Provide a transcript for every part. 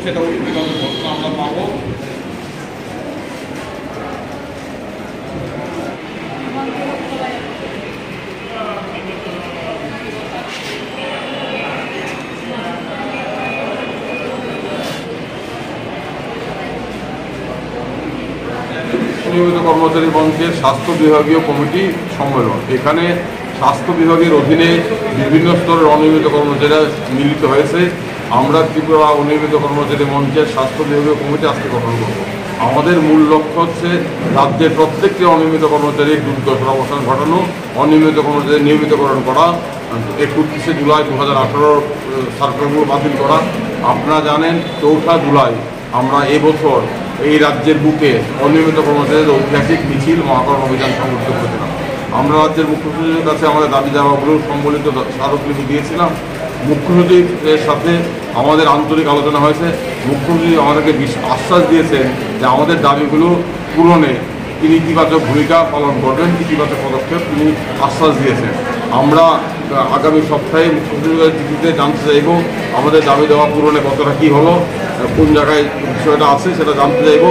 সেটা উদ্বেগের ঘটনা আমরা পাবো। নিয়মিত কর্মচারী মঞ্চের স্বাস্থ্য বিভাগীয় কমিটি সম্মেলন। এখানে স্বাস্থ্য বিভাগের অধীনে বিভিন্ন স্তরের অনিয়মিত কর্মচারীরা মিলিত হয়েছে। আমরা ত্রিপুরা অনিয়মিত কর্মচারী মঞ্চের স্বাস্থ্য বিভাগীয় কমিটি আজকে গঠন করব। আমাদের মূল লক্ষ্য হচ্ছে রাজ্যের প্রত্যেকটি অনিয়মিত কর্মচারীর দুর্দশার অবসান ঘটানো, অনিয়মিত কর্মচারী নিয়মিতকরণ করা, 31শে জুলাই 2018 সার্কুলারগুলো বাতিল করা। আপনারা জানেন 4 জুলাই আমরা এবছর এই রাজ্যের বুকে অনিয়মিত কর্মচারীদের ঐতিহাসিক মিছিল মহাকরণ অভিযান সংগঠিত করেছিলাম। আমরা রাজ্যের মুখ্য সচিবের কাছে আমাদের দাবি দাওয়াগুলো সম্বলিত স্মারকলিপি দিয়েছিলাম। মুখ্য সচিবের সাথে আমাদের আন্তরিক আলোচনা হয়েছে। মুখ্য সচিব আমাদেরকে আশ্বাস দিয়েছেন যে আমাদের দাবিগুলো পূরণে তিনি ইতিবাচক ভূমিকা পালন করবেন, ইতিবাচক পদক্ষেপ তিনি আশ্বাস দিয়েছেন। আমরা আগামী সপ্তাহে মুখ্য সচিবের চিঠিতে জানতে চাইব আমাদের দাবি দেওয়া পূরণে কতটা কী হলো, কোন জায়গায় বিষয়টা আছে সেটা জানতে চাইব।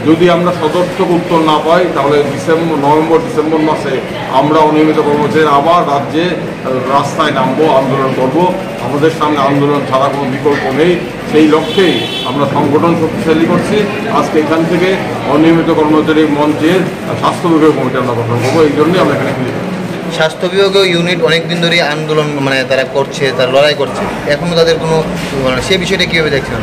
যদি আমরা সদর্থক উত্তর না পাই তাহলে নভেম্বর ডিসেম্বর মাসে আমরা অনিয়মিত কর্মচারী আবার রাজ্যে রাস্তায় নামবো, আন্দোলন করব। আমাদের সামনে আন্দোলন ছাড়া কোনো বিকল্প নেই। সেই লক্ষ্যেই আমরা সংগঠন শক্তিশালী করছি। আজকে এখান থেকে অনিয়মিত কর্মচারী মঞ্চের স্বাস্থ্য বিভাগীয় কমিটি আমরা গঠন করবো। এই জন্যই আমরা এখানে ফিরে স্বাস্থ্য বিভাগীয় ইউনিট অনেকদিন ধরে আন্দোলন তারা করছে, তারা লড়াই করছে, এখনও তাদের কোনো সে বিষয়টা কীভাবে দেখছেন?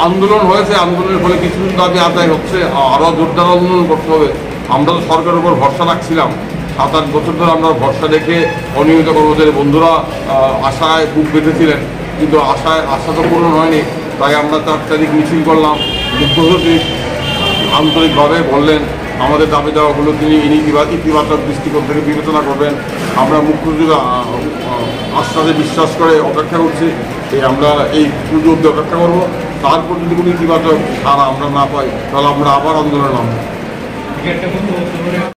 আন্দোলন হয়েছে, আন্দোলনের ফলে কিছু দাবি আদায় হচ্ছে, আরও জোরদার আন্দোলন করতে হবে। আমরা তো সরকারের উপর ভরসা রাখছিলাম, 7-8 বছর ধরে আমরা ভরসা রেখে অনিয়মিত কর্মচারী বন্ধুরা আশায় বুক বেঁধেছিলেন, কিন্তু আশা তো পূরণ হয়নি। তাই আমরা 4 তারিখ মিছিল করলাম। মুখ্য সচিব আন্তরিকভাবে বললেন আমাদের দাবি দেওয়াগুলো তিনি ইতিবাচক দৃষ্টিকোণ থেকে বিবেচনা করবেন। আমরা মুখ্য সচিব আশ্বাসে বিশ্বাস করে অপেক্ষা করছি। আমরা এই পুজো অব্দি অপেক্ষা করবো। তারপর যদি কোনো ইতিবাচক সাড়া আমরা না পাই তাহলে আমরা আবার আন্দোলনে নামব।